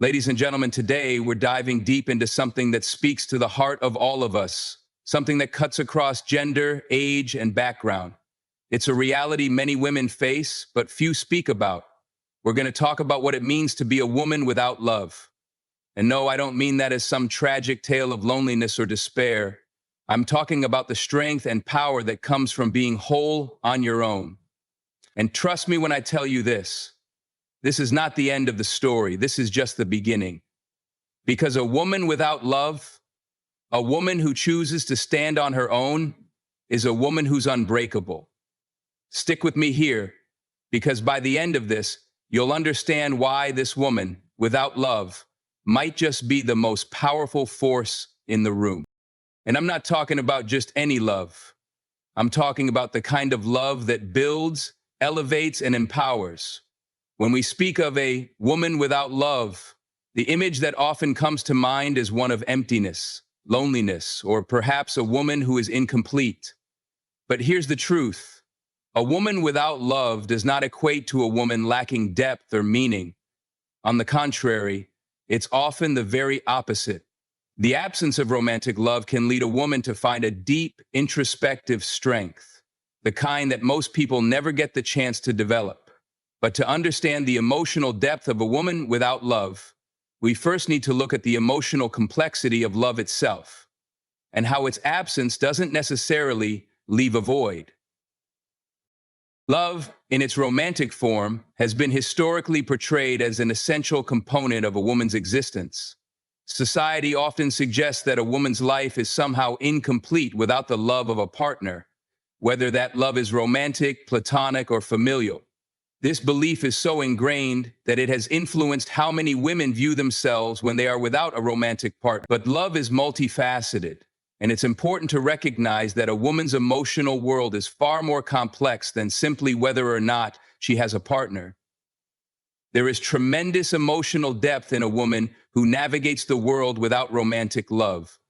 Ladies and gentlemen, today we're diving deep into something that speaks to the heart of all of us, something that cuts across gender, age, and background. It's a reality many women face, but few speak about. We're going to talk about what it means to be a woman without love. And no, I don't mean that as some tragic tale of loneliness or despair. I'm talking about the strength and power that comes from being whole on your own. And trust me when I tell you this. This is not the end of the story. This is just the beginning. Because a woman without love, a woman who chooses to stand on her own, is a woman who's unbreakable. Stick with me here, because by the end of this, you'll understand why this woman, without love, might just be the most powerful force in the room. And I'm not talking about just any love. I'm talking about the kind of love that builds, elevates, and empowers. When we speak of a woman without love, the image that often comes to mind is one of emptiness, loneliness, or perhaps a woman who is incomplete. But here's the truth. A woman without love does not equate to a woman lacking depth or meaning. On the contrary, it's often the very opposite. The absence of romantic love can lead a woman to find a deep, introspective strength, the kind that most people never get the chance to develop. But to understand the emotional depth of a woman without love, we first need to look at the emotional complexity of love itself, and how its absence doesn't necessarily leave a void. Love, in its romantic form, has been historically portrayed as an essential component of a woman's existence. Society often suggests that a woman's life is somehow incomplete without the love of a partner, whether that love is romantic, platonic, or familial. This belief is so ingrained that it has influenced how many women view themselves when they are without a romantic partner. But love is multifaceted, and it's important to recognize that a woman's emotional world is far more complex than simply whether or not she has a partner. There is tremendous emotional depth in a woman who navigates the world without romantic love.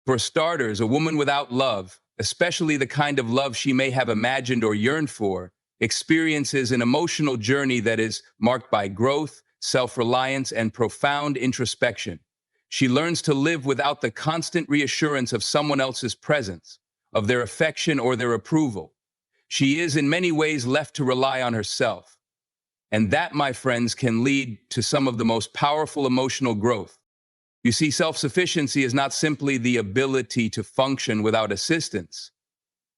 For starters, a woman without love, especially the kind of love she may have imagined or yearned for, experiences an emotional journey that is marked by growth, self-reliance, and profound introspection. She learns to live without the constant reassurance of someone else's presence, of their affection or their approval. She is in many ways left to rely on herself. And that, my friends, can lead to some of the most powerful emotional growth. You see, self-sufficiency is not simply the ability to function without assistance.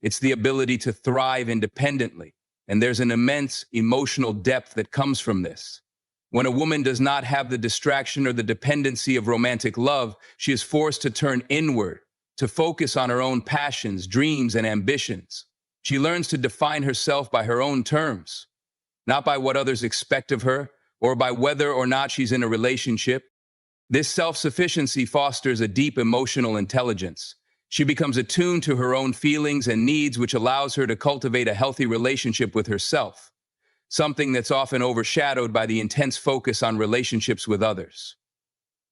It's the ability to thrive independently. And there's an immense emotional depth that comes from this. When a woman does not have the distraction or the dependency of romantic love, she is forced to turn inward, to focus on her own passions, dreams, and ambitions. She learns to define herself by her own terms, not by what others expect of her, or by whether or not she's in a relationship. This self-sufficiency fosters a deep emotional intelligence. She becomes attuned to her own feelings and needs, which allows her to cultivate a healthy relationship with herself, something that's often overshadowed by the intense focus on relationships with others.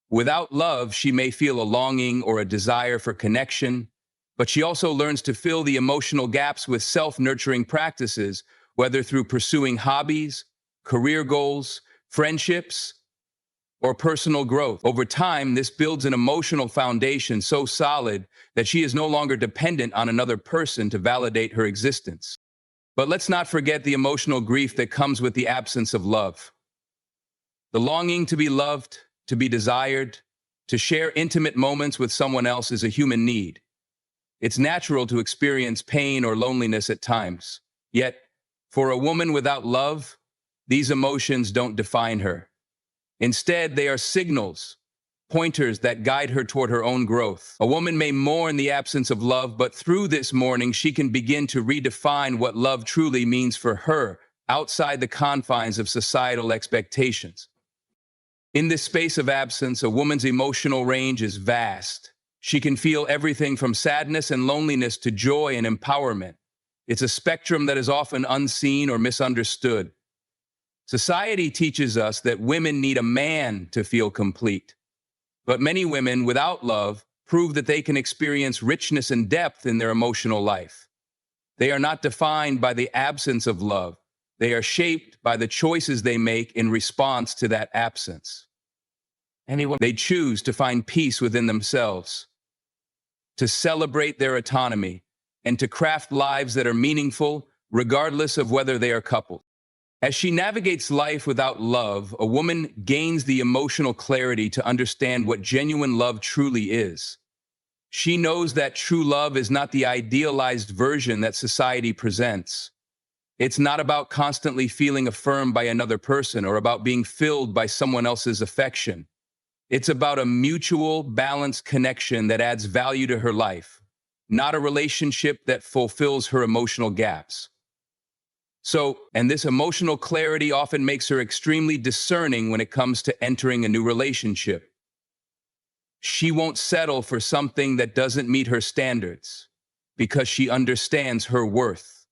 Without love, she may feel a longing or a desire for connection, but she also learns to fill the emotional gaps with self-nurturing practices, whether through pursuing hobbies, career goals, friendships, or personal growth. Over time, this builds an emotional foundation so solid that she is no longer dependent on another person to validate her existence. But let's not forget the emotional grief that comes with the absence of love. The longing to be loved, to be desired, to share intimate moments with someone else is a human need. It's natural to experience pain or loneliness at times. Yet, for a woman without love, these emotions don't define her. Instead, they are signals, pointers that guide her toward her own growth. A woman may mourn the absence of love, but through this mourning, she can begin to redefine what love truly means for her, outside the confines of societal expectations. In this space of absence, a woman's emotional range is vast. She can feel everything from sadness and loneliness to joy and empowerment. It's a spectrum that is often unseen or misunderstood. Society teaches us that women need a man to feel complete. But many women without love prove that they can experience richness and depth in their emotional life. They are not defined by the absence of love. They are shaped by the choices they make in response to that absence. They choose to find peace within themselves, to celebrate their autonomy, and to craft lives that are meaningful, regardless of whether they are coupled. As she navigates life without love, a woman gains the emotional clarity to understand what genuine love truly is. She knows that true love is not the idealized version that society presents. It's not about constantly feeling affirmed by another person or about being filled by someone else's affection. It's about a mutual, balanced connection that adds value to her life, not a relationship that fulfills her emotional gaps. And this emotional clarity often makes her extremely discerning when it comes to entering a new relationship. She won't settle for something that doesn't meet her standards because she understands her worth.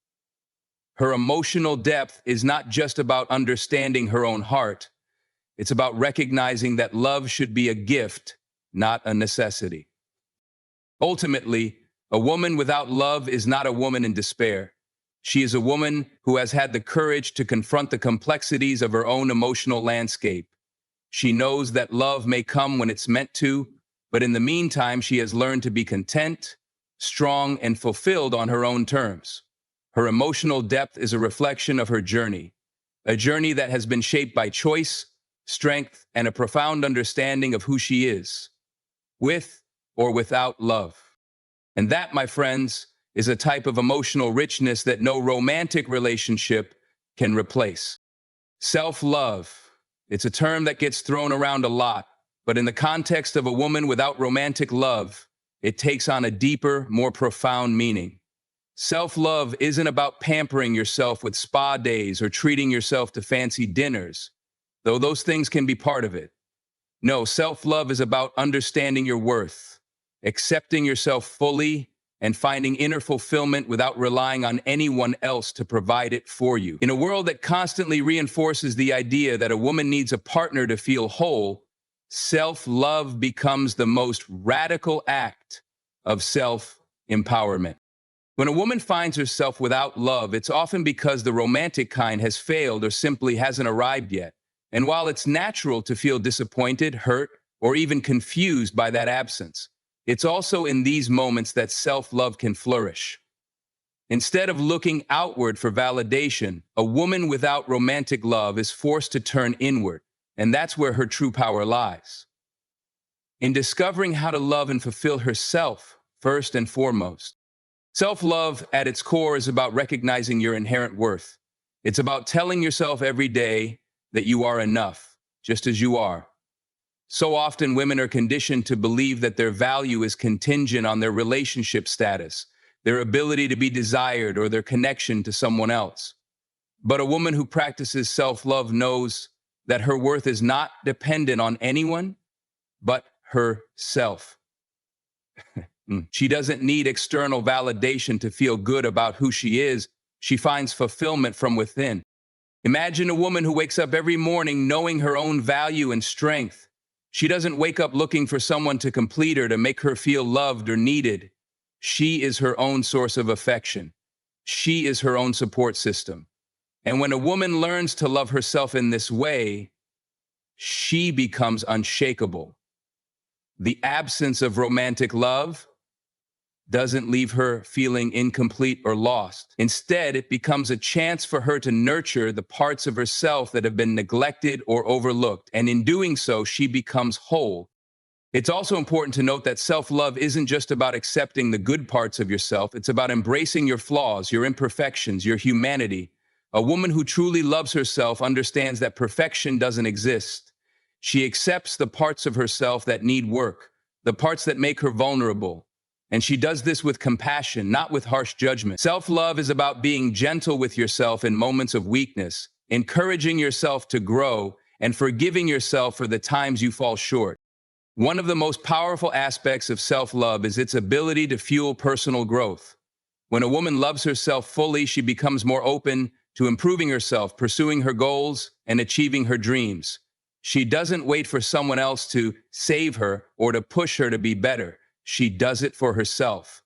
Her emotional depth is not just about understanding her own heart. It's about recognizing that love should be a gift, not a necessity. Ultimately, a woman without love is not a woman in despair. She is a woman who has had the courage to confront the complexities of her own emotional landscape. She knows that love may come when it's meant to, but in the meantime, she has learned to be content, strong, and fulfilled on her own terms. Her emotional depth is a reflection of her journey, a journey that has been shaped by choice, strength, and a profound understanding of who she is, with or without love. And that, my friends, is a type of emotional richness that no romantic relationship can replace. Self-love. It's a term that gets thrown around a lot, but in the context of a woman without romantic love, it takes on a deeper, more profound meaning. Self-love isn't about pampering yourself with spa days or treating yourself to fancy dinners, though those things can be part of it. No, self-love is about understanding your worth, accepting yourself fully, and finding inner fulfillment without relying on anyone else to provide it for you. In a world that constantly reinforces the idea that a woman needs a partner to feel whole, self-love becomes the most radical act of self-empowerment. When a woman finds herself without love, it's often because the romantic kind has failed or simply hasn't arrived yet. And while it's natural to feel disappointed, hurt, or even confused by that absence, it's also in these moments that self-love can flourish. Instead of looking outward for validation, a woman without romantic love is forced to turn inward, and that's where her true power lies. In discovering how to love and fulfill herself, first and foremost. Self-love at its core is about recognizing your inherent worth. It's about telling yourself every day that you are enough, just as you are. So often women are conditioned to believe that their value is contingent on their relationship status, their ability to be desired, or their connection to someone else. But a woman who practices self-love knows that her worth is not dependent on anyone but herself. She doesn't need external validation to feel good about who she is. She finds fulfillment from within. Imagine a woman who wakes up every morning knowing her own value and strength. She doesn't wake up looking for someone to complete her, to make her feel loved or needed. She is her own source of affection. She is her own support system. And when a woman learns to love herself in this way, she becomes unshakable. The absence of romantic love doesn't leave her feeling incomplete or lost. Instead, it becomes a chance for her to nurture the parts of herself that have been neglected or overlooked. And in doing so, she becomes whole. It's also important to note that self-love isn't just about accepting the good parts of yourself. It's about embracing your flaws, your imperfections, your humanity. A woman who truly loves herself understands that perfection doesn't exist. She accepts the parts of herself that need work, the parts that make her vulnerable. And she does this with compassion, not with harsh judgment. Self-love is about being gentle with yourself in moments of weakness, encouraging yourself to grow, and forgiving yourself for the times you fall short. One of the most powerful aspects of self-love is its ability to fuel personal growth. When a woman loves herself fully, she becomes more open to improving herself, pursuing her goals, and achieving her dreams. She doesn't wait for someone else to save her or to push her to be better. She does it for herself.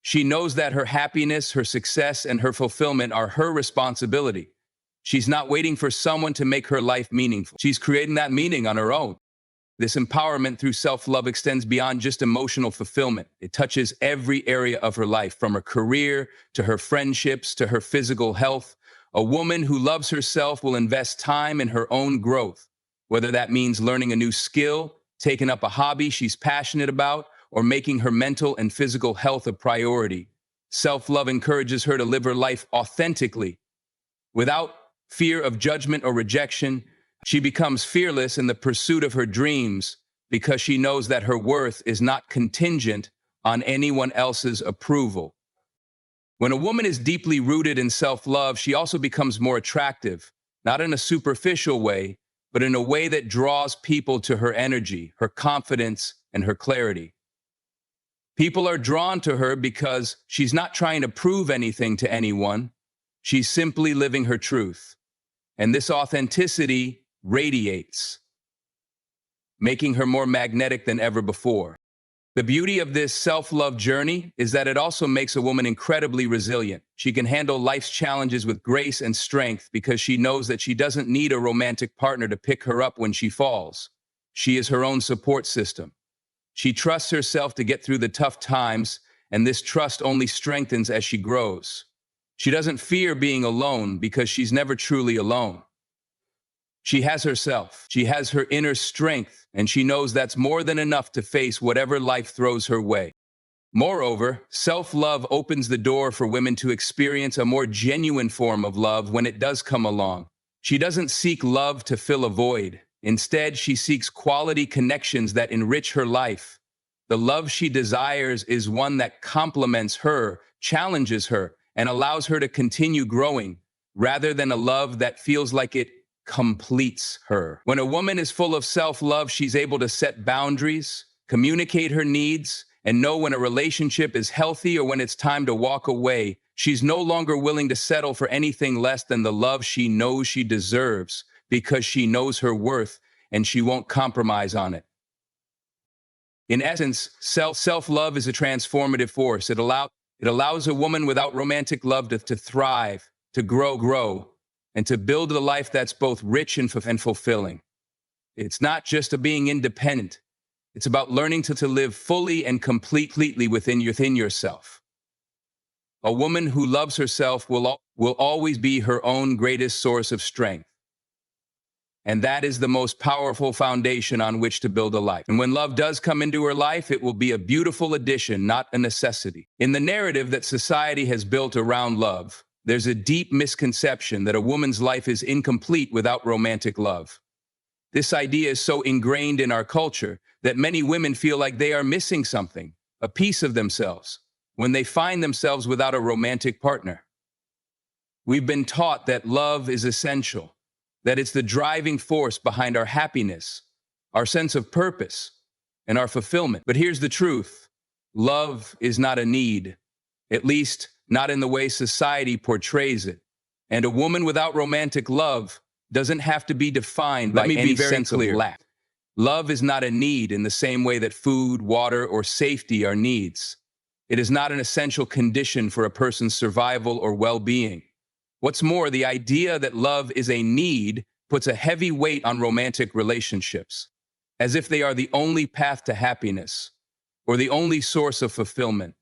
She knows that her happiness, her success, and her fulfillment are her responsibility. She's not waiting for someone to make her life meaningful. She's creating that meaning on her own. This empowerment through self-love extends beyond just emotional fulfillment. It touches every area of her life, from her career to her friendships to her physical health. A woman who loves herself will invest time in her own growth, whether that means learning a new skill, taking up a hobby she's passionate about, or making her mental and physical health a priority. Self-love encourages her to live her life authentically, without fear of judgment or rejection. She becomes fearless in the pursuit of her dreams because she knows that her worth is not contingent on anyone else's approval. When a woman is deeply rooted in self-love, she also becomes more attractive, not in a superficial way, but in a way that draws people to her energy, her confidence, and her clarity. People are drawn to her because she's not trying to prove anything to anyone. She's simply living her truth. And this authenticity radiates, making her more magnetic than ever before. The beauty of this self-love journey is that it also makes a woman incredibly resilient. She can handle life's challenges with grace and strength because she knows that she doesn't need a romantic partner to pick her up when she falls. She is her own support system. She trusts herself to get through the tough times, and this trust only strengthens as she grows. She doesn't fear being alone because she's never truly alone. She has herself, she has her inner strength, and she knows that's more than enough to face whatever life throws her way. Moreover, self-love opens the door for women to experience a more genuine form of love when it does come along. She doesn't seek love to fill a void. Instead, she seeks quality connections that enrich her life. The love she desires is one that complements her, challenges her, and allows her to continue growing, rather than a love that feels like it completes her. When a woman is full of self-love, she's able to set boundaries, communicate her needs, and know when a relationship is healthy or when it's time to walk away. She's no longer willing to settle for anything less than the love she knows she deserves, because she knows her worth and she won't compromise on it. In essence, self-love is a transformative force. It allows a woman without romantic love to thrive, to grow, and to build a life that's both rich and fulfilling. It's not just about being independent. It's about learning to live fully and completely within yourself. A woman who loves herself will always be her own greatest source of strength. And that is the most powerful foundation on which to build a life. And when love does come into her life, it will be a beautiful addition, not a necessity. In the narrative that society has built around love, there's a deep misconception that a woman's life is incomplete without romantic love. This idea is so ingrained in our culture that many women feel like they are missing something, a piece of themselves, when they find themselves without a romantic partner. We've been taught that love is essential, that it's the driving force behind our happiness, our sense of purpose, and our fulfillment. But here's the truth. Love is not a need, at least not in the way society portrays it. And a woman without romantic love doesn't have to be defined by any sense of lack. Love is not a need in the same way that food, water, or safety are needs. It is not an essential condition for a person's survival or well-being. What's more, the idea that love is a need puts a heavy weight on romantic relationships, as if they are the only path to happiness or the only source of fulfillment.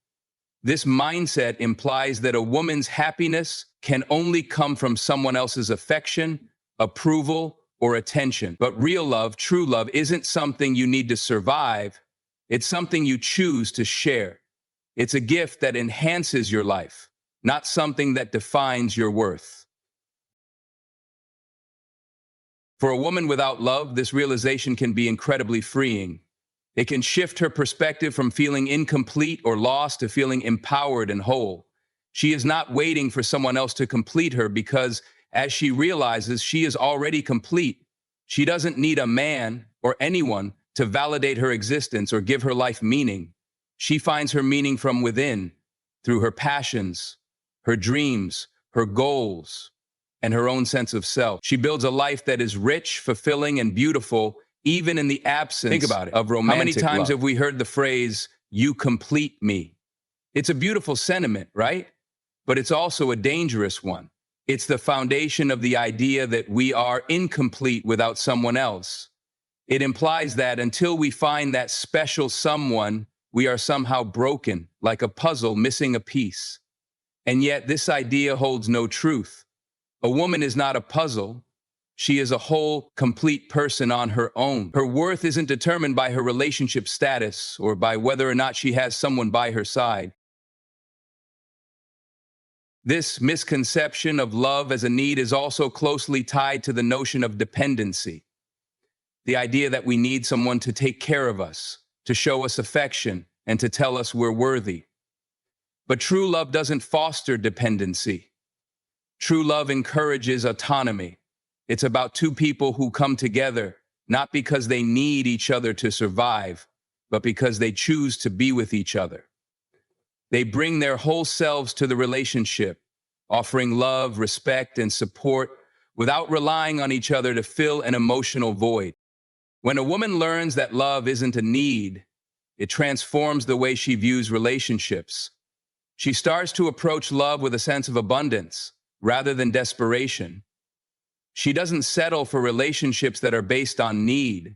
This mindset implies that a woman's happiness can only come from someone else's affection, approval, or attention. But real love, true love, isn't something you need to survive. It's something you choose to share. It's a gift that enhances your life, not something that defines your worth. For a woman without love, this realization can be incredibly freeing. It can shift her perspective from feeling incomplete or lost to feeling empowered and whole. She is not waiting for someone else to complete her because, as she realizes, she is already complete. She doesn't need a man or anyone to validate her existence or give her life meaning. She finds her meaning from within, through her passions, her dreams, her goals, and her own sense of self. She builds a life that is rich, fulfilling, and beautiful, even in the absence of romantic love. How many times have we heard the phrase, "You complete me"? It's a beautiful sentiment, right? But it's also a dangerous one. It's the foundation of the idea that we are incomplete without someone else. It implies that until we find that special someone, we are somehow broken, like a puzzle missing a piece. And yet, this idea holds no truth. A woman is not a puzzle. She is a whole, complete person on her own. Her worth isn't determined by her relationship status or by whether or not she has someone by her side. This misconception of love as a need is also closely tied to the notion of dependency. The idea that we need someone to take care of us, to show us affection, and to tell us we're worthy. But true love doesn't foster dependency. True love encourages autonomy. It's about two people who come together, not because they need each other to survive, but because they choose to be with each other. They bring their whole selves to the relationship, offering love, respect, and support without relying on each other to fill an emotional void. When a woman learns that love isn't a need, it transforms the way she views relationships. She starts to approach love with a sense of abundance rather than desperation. She doesn't settle for relationships that are based on need.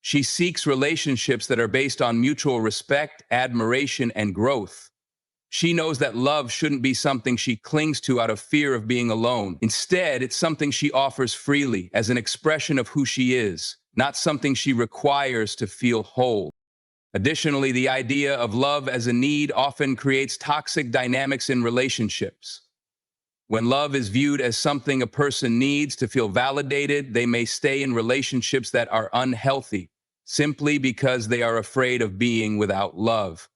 She seeks relationships that are based on mutual respect, admiration, and growth. She knows that love shouldn't be something she clings to out of fear of being alone. Instead, it's something she offers freely as an expression of who she is, not something she requires to feel whole. Additionally, the idea of love as a need often creates toxic dynamics in relationships. When love is viewed as something a person needs to feel validated, they may stay in relationships that are unhealthy, simply because they are afraid of being without love.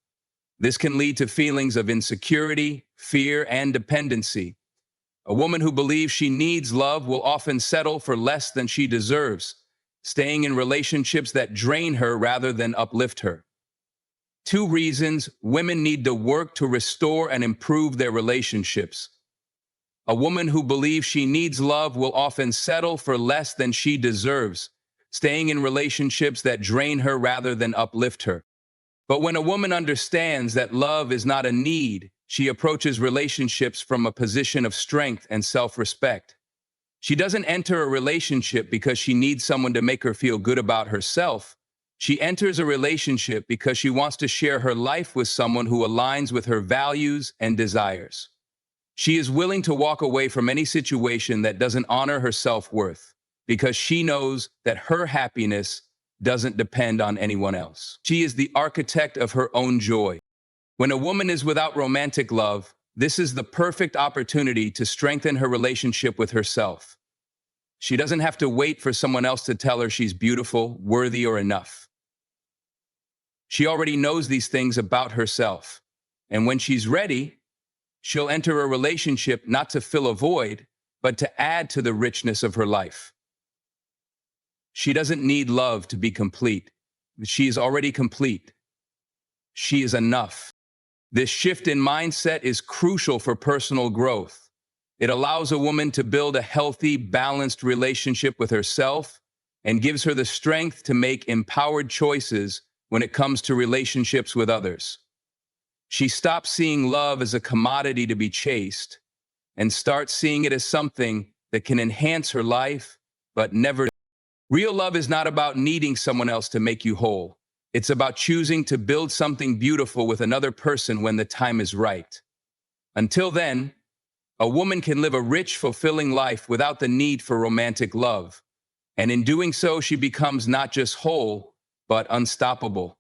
This can lead to feelings of insecurity, fear, and dependency. A woman who believes she needs love will often settle for less than she deserves, staying in relationships that drain her rather than uplift her. 2 reasons women need to work to restore and improve their relationships. A woman who believes she needs love will often settle for less than she deserves, staying in relationships that drain her rather than uplift her. But when a woman understands that love is not a need, she approaches relationships from a position of strength and self-respect. She doesn't enter a relationship because she needs someone to make her feel good about herself. She enters a relationship because she wants to share her life with someone who aligns with her values and desires. She is willing to walk away from any situation that doesn't honor her self-worth because she knows that her happiness doesn't depend on anyone else. She is the architect of her own joy. When a woman is without romantic love, this is the perfect opportunity to strengthen her relationship with herself. She doesn't have to wait for someone else to tell her she's beautiful, worthy, or enough. She already knows these things about herself. And when she's ready, she'll enter a relationship not to fill a void, but to add to the richness of her life. She doesn't need love to be complete. She is already complete. She is enough. This shift in mindset is crucial for personal growth. It allows a woman to build a healthy, balanced relationship with herself and gives her the strength to make empowered choices when it comes to relationships with others. She stops seeing love as a commodity to be chased and starts seeing it as something that can enhance her life, but never. Real love is not about needing someone else to make you whole. It's about choosing to build something beautiful with another person when the time is right. Until then, a woman can live a rich, fulfilling life without the need for romantic love. And in doing so, she becomes not just whole, but unstoppable.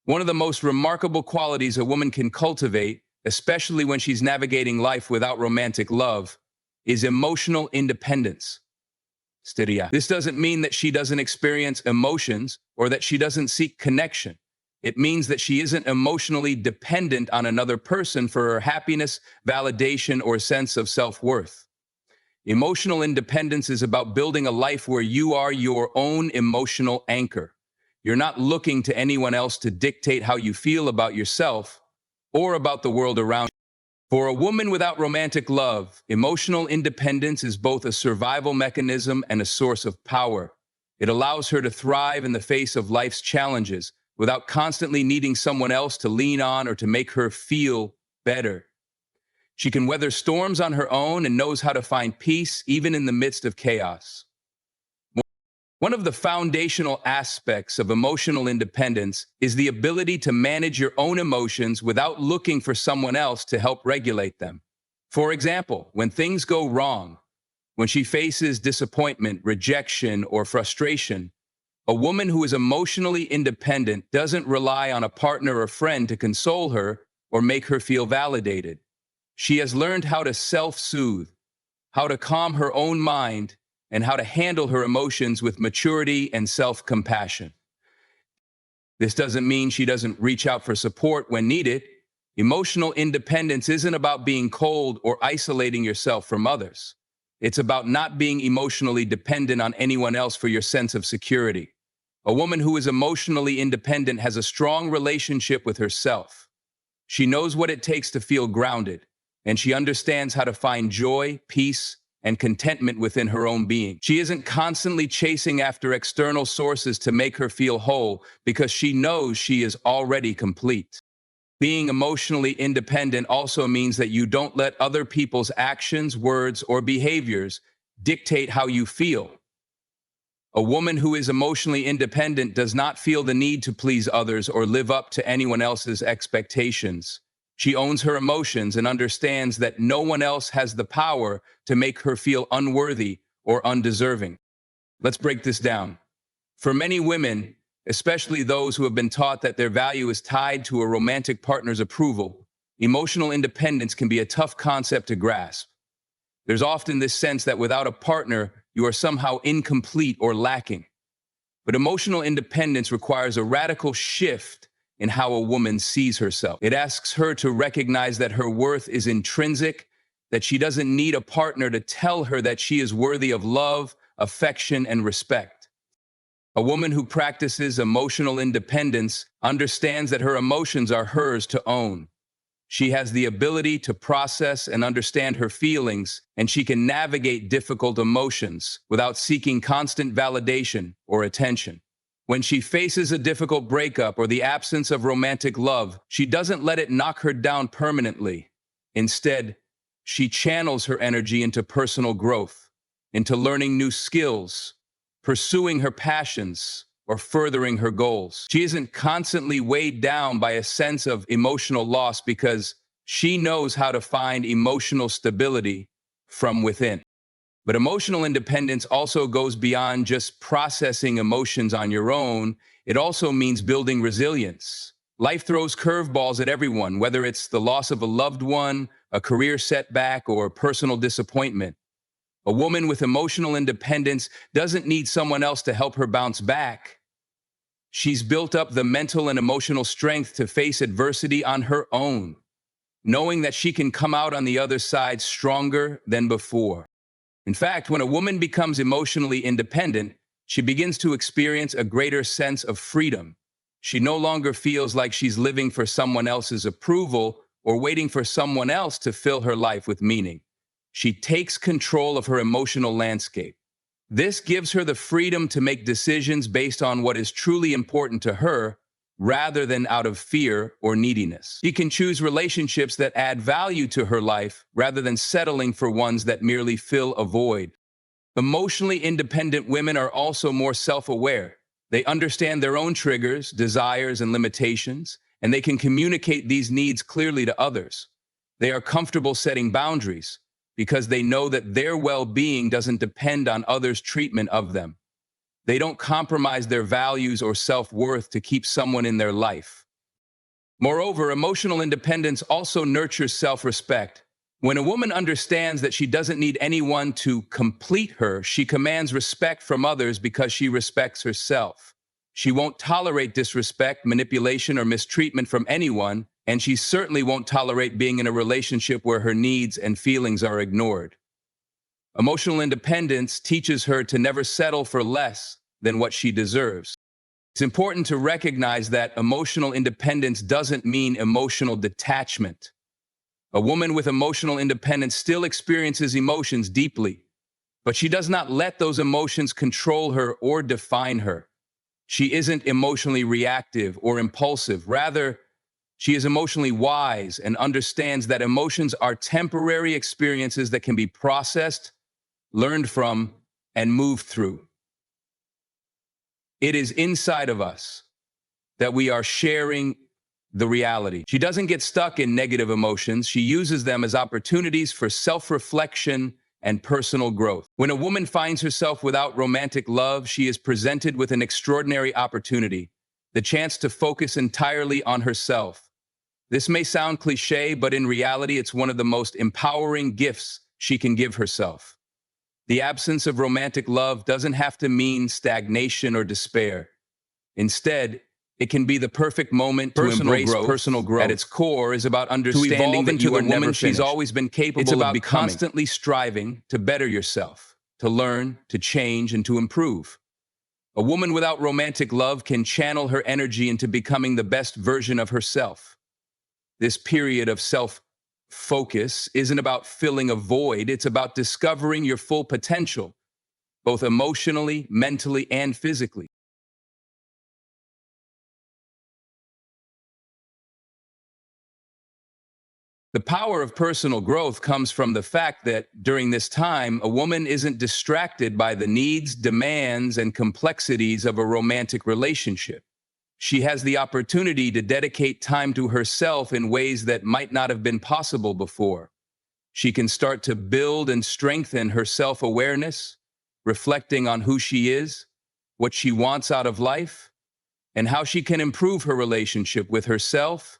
One of the most remarkable qualities a woman can cultivate, especially when she's navigating life without romantic love, is emotional independence. This doesn't mean that she doesn't experience emotions or that she doesn't seek connection. It means that she isn't emotionally dependent on another person for her happiness, validation, or sense of self-worth. Emotional independence is about building a life where you are your own emotional anchor. You're not looking to anyone else to dictate how you feel about yourself or about the world around you. For a woman without romantic love, emotional independence is both a survival mechanism and a source of power. It allows her to thrive in the face of life's challenges without constantly needing someone else to lean on or to make her feel better. She can weather storms on her own and knows how to find peace even in the midst of chaos. One of the foundational aspects of emotional independence is the ability to manage your own emotions without looking for someone else to help regulate them. For example, when things go wrong, when she faces disappointment, rejection, or frustration, a woman who is emotionally independent doesn't rely on a partner or friend to console her or make her feel validated. She has learned how to self-soothe, how to calm her own mind, and how to handle her emotions with maturity and self-compassion. This doesn't mean she doesn't reach out for support when needed. Emotional independence isn't about being cold or isolating yourself from others. It's about not being emotionally dependent on anyone else for your sense of security. A woman who is emotionally independent has a strong relationship with herself. She knows what it takes to feel grounded, and she understands how to find joy, peace, and contentment within her own being. She isn't constantly chasing after external sources to make her feel whole because she knows she is already complete. Being emotionally independent also means that you don't let other people's actions, words, or behaviors dictate how you feel. A woman who is emotionally independent does not feel the need to please others or live up to anyone else's expectations. She owns her emotions and understands that no one else has the power to make her feel unworthy or undeserving. Let's break this down. For many women, especially those who have been taught that their value is tied to a romantic partner's approval, emotional independence can be a tough concept to grasp. There's often this sense that without a partner, you are somehow incomplete or lacking. But emotional independence requires a radical shift in how a woman sees herself. It asks her to recognize that her worth is intrinsic, that she doesn't need a partner to tell her that she is worthy of love, affection, and respect. A woman who practices emotional independence understands that her emotions are hers to own. She has the ability to process and understand her feelings, and she can navigate difficult emotions without seeking constant validation or attention. When she faces a difficult breakup or the absence of romantic love, she doesn't let it knock her down permanently. Instead, she channels her energy into personal growth, into learning new skills, pursuing her passions, or furthering her goals. She isn't constantly weighed down by a sense of emotional loss because she knows how to find emotional stability from within. But emotional independence also goes beyond just processing emotions on your own. It also means building resilience. Life throws curveballs at everyone, whether it's the loss of a loved one, a career setback, or personal disappointment. A woman with emotional independence doesn't need someone else to help her bounce back. She's built up the mental and emotional strength to face adversity on her own, knowing that she can come out on the other side stronger than before. In fact, when a woman becomes emotionally independent, she begins to experience a greater sense of freedom. She no longer feels like she's living for someone else's approval or waiting for someone else to fill her life with meaning. She takes control of her emotional landscape. This gives her the freedom to make decisions based on what is truly important to her, rather than out of fear or neediness. She can choose relationships that add value to her life rather than settling for ones that merely fill a void. Emotionally independent women are also more self-aware. They understand their own triggers, desires, and limitations, and they can communicate these needs clearly to others. They are comfortable setting boundaries because they know that their well-being doesn't depend on others' treatment of them. They don't compromise their values or self-worth to keep someone in their life. Moreover, emotional independence also nurtures self-respect. When a woman understands that she doesn't need anyone to complete her, she commands respect from others because she respects herself. She won't tolerate disrespect, manipulation, or mistreatment from anyone, and she certainly won't tolerate being in a relationship where her needs and feelings are ignored. Emotional independence teaches her to never settle for less than what she deserves. It's important to recognize that emotional independence doesn't mean emotional detachment. A woman with emotional independence still experiences emotions deeply, but she does not let those emotions control her or define her. She isn't emotionally reactive or impulsive. Rather, she is emotionally wise and understands that emotions are temporary experiences that can be processed, learned from, and moved through. It is inside of us that we are sharing the reality. She doesn't get stuck in negative emotions. She uses them as opportunities for self-reflection and personal growth. When a woman finds herself without romantic love, she is presented with an extraordinary opportunity, the chance to focus entirely on herself. This may sound cliche, but in reality, it's one of the most empowering gifts she can give herself. The absence of romantic love doesn't have to mean stagnation or despair. Instead, it can be the perfect moment to embrace personal growth. At its core is about understanding that you are never finished. She's always been capable of becoming. Constantly striving to better yourself, to learn, to change, and to improve. A woman without romantic love can channel her energy into becoming the best version of herself. This period of self-focus isn't about filling a void, it's about discovering your full potential, both emotionally, mentally, and physically. The power of personal growth comes from the fact that during this time, a woman isn't distracted by the needs, demands, and complexities of a romantic relationship. She has the opportunity to dedicate time to herself in ways that might not have been possible before. She can start to build and strengthen her self-awareness, reflecting on who she is, what she wants out of life, and how she can improve her relationship with herself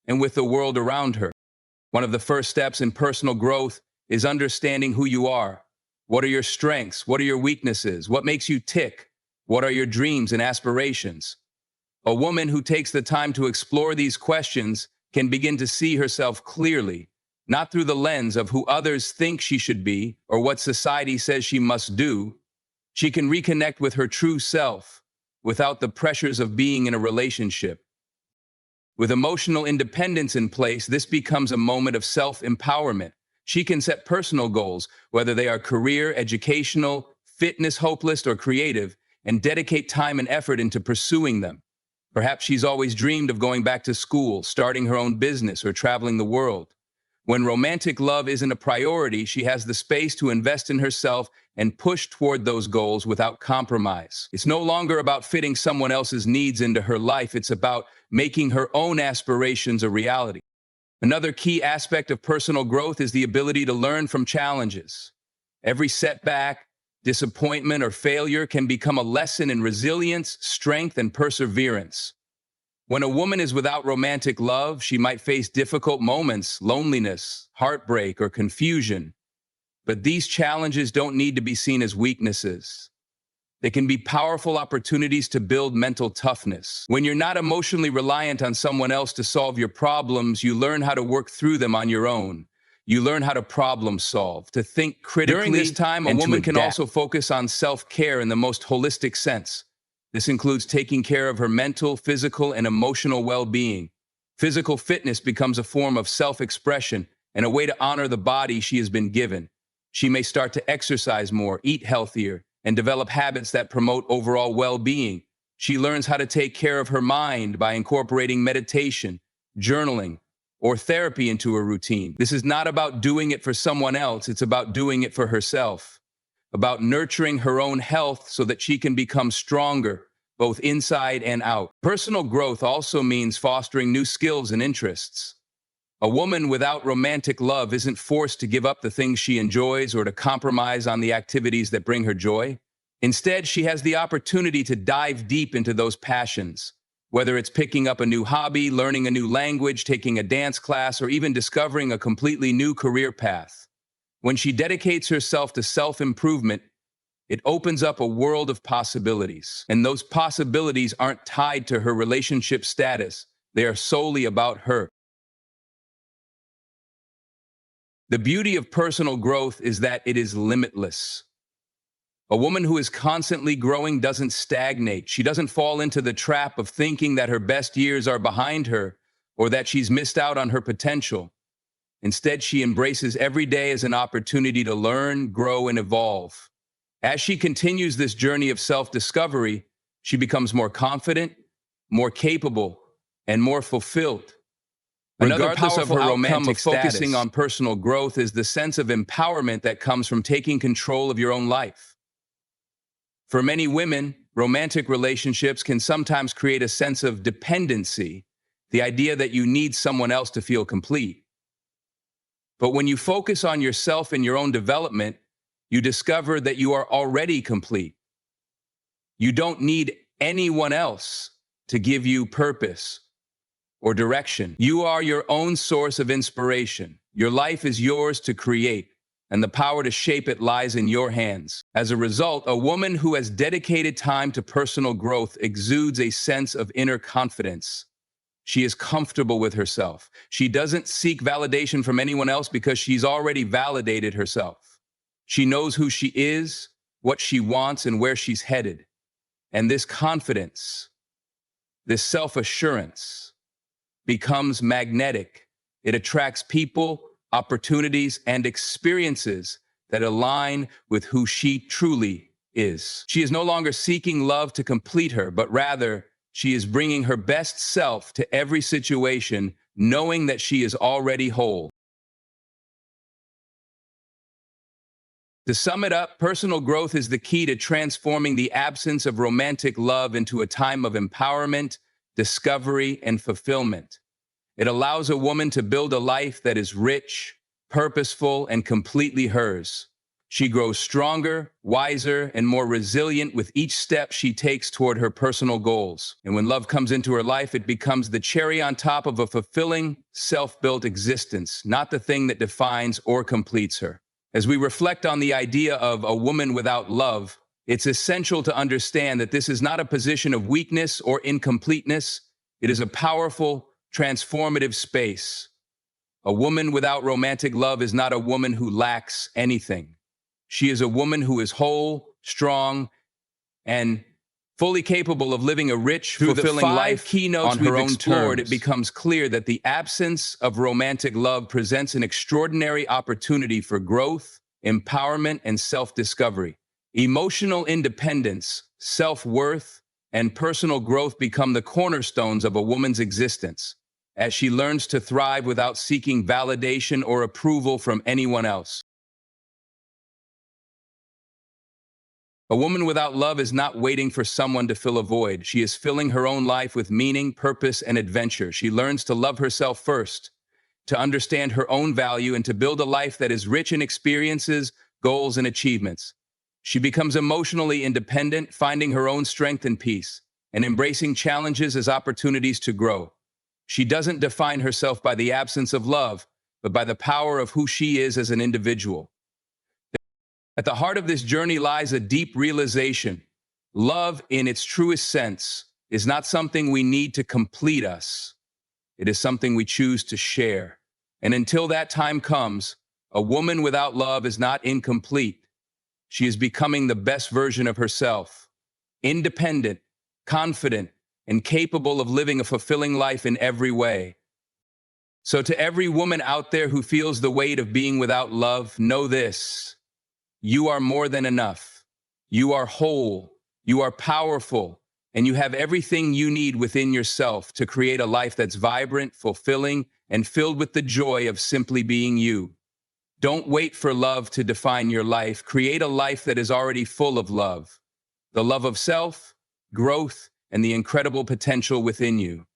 and with the world around her. One of the first steps in personal growth is understanding who you are. What are your strengths? What are your weaknesses? What makes you tick? What are your dreams and aspirations? A woman who takes the time to explore these questions can begin to see herself clearly, not through the lens of who others think she should be or what society says she must do. She can reconnect with her true self without the pressures of being in a relationship. With emotional independence in place, this becomes a moment of self-empowerment. She can set personal goals, whether they are career, educational, fitness, hopeless, or creative, and dedicate time and effort into pursuing them. Perhaps she's always dreamed of going back to school, starting her own business, or traveling the world. When romantic love isn't a priority, she has the space to invest in herself and push toward those goals without compromise. It's no longer about fitting someone else's needs into her life. It's about making her own aspirations a reality. Another key aspect of personal growth is the ability to learn from challenges. Every setback, disappointment, or failure can become a lesson in resilience, strength, and perseverance. When a woman is without romantic love, she might face difficult moments, loneliness, heartbreak, or confusion. But these challenges don't need to be seen as weaknesses. They can be powerful opportunities to build mental toughness. When you're not emotionally reliant on someone else to solve your problems, you learn how to work through them on your own. You learn how to problem solve, to think critically. During this time, a woman can also focus on self-care in the most holistic sense. This includes taking care of her mental, physical, and emotional well-being. Physical fitness becomes a form of self-expression and a way to honor the body she has been given. She may start to exercise more, eat healthier, and develop habits that promote overall well-being. She learns how to take care of her mind by incorporating meditation, journaling, or therapy into her routine. This is not about doing it for someone else, it's about doing it for herself, about nurturing her own health so that she can become stronger, both inside and out. Personal growth also means fostering new skills and interests. A woman without romantic love isn't forced to give up the things she enjoys or to compromise on the activities that bring her joy. Instead, she has the opportunity to dive deep into those passions, whether it's picking up a new hobby, learning a new language, taking a dance class, or even discovering a completely new career path. When she dedicates herself to self-improvement, it opens up a world of possibilities. And those possibilities aren't tied to her relationship status. They are solely about her. The beauty of personal growth is that it is limitless. A woman who is constantly growing doesn't stagnate. She doesn't fall into the trap of thinking that her best years are behind her or that she's missed out on her potential. Instead, she embraces every day as an opportunity to learn, grow, and evolve. As she continues this journey of self-discovery, she becomes more confident, more capable, and more fulfilled. Regardless of her romantic status, focusing on personal growth is the sense of empowerment that comes from taking control of your own life. For many women, Romantic relationships can sometimes create a sense of dependency, the idea that you need someone else to feel complete. But when you focus on yourself and your own development, you discover that you are already complete. You don't need anyone else to give you purpose or direction. You are your own source of inspiration. Your life is yours to create, and the power to shape it lies in your hands. As a result, a woman who has dedicated time to personal growth exudes a sense of inner confidence. She is comfortable with herself. She doesn't seek validation from anyone else because she's already validated herself. She knows who she is, what she wants, and where she's headed. And this confidence, this self-assurance, becomes magnetic. It attracts people, opportunities, and experiences that align with who she truly is. She is no longer seeking love to complete her, but rather, she is bringing her best self to every situation, knowing that she is already whole. To sum it up, personal growth is the key to transforming the absence of romantic love into a time of empowerment, discovery, and fulfillment. It allows a woman to build a life that is rich, purposeful, and completely hers. She grows stronger, wiser, and more resilient with each step she takes toward her personal goals. And when love comes into her life, it becomes the cherry on top of a fulfilling, self-built existence, not the thing that defines or completes her. As we reflect on the idea of a woman without love, it's essential to understand that this is not a position of weakness or incompleteness. It is a powerful, transformative space. A woman without romantic love is not a woman who lacks anything. She is a woman who is whole, strong, and fully capable of living a rich, fulfilling life keynotes on her own terms. It becomes clear that the absence of romantic love presents an extraordinary opportunity for growth, empowerment, and self-discovery. Emotional independence, self-worth, and personal growth become the cornerstones of a woman's existence, as she learns to thrive without seeking validation or approval from anyone else. A woman without love is not waiting for someone to fill a void. She is filling her own life with meaning, purpose, and adventure. She learns to love herself first, to understand her own value, and to build a life that is rich in experiences, goals, and achievements. She becomes emotionally independent, finding her own strength and peace, and embracing challenges as opportunities to grow. She doesn't define herself by the absence of love, but by the power of who she is as an individual. At the heart of this journey lies a deep realization. Love, in its truest sense, is not something we need to complete us. It is something we choose to share. And until that time comes, a woman without love is not incomplete. She is becoming the best version of herself, independent, confident, and capable of living a fulfilling life in every way. So to every woman out there who feels the weight of being without love, know this. You are more than enough. You are whole. You are powerful. And you have everything you need within yourself to create a life that's vibrant, fulfilling, and filled with the joy of simply being you. Don't wait for love to define your life. Create a life that is already full of love. The love of self, growth, and the incredible potential within you.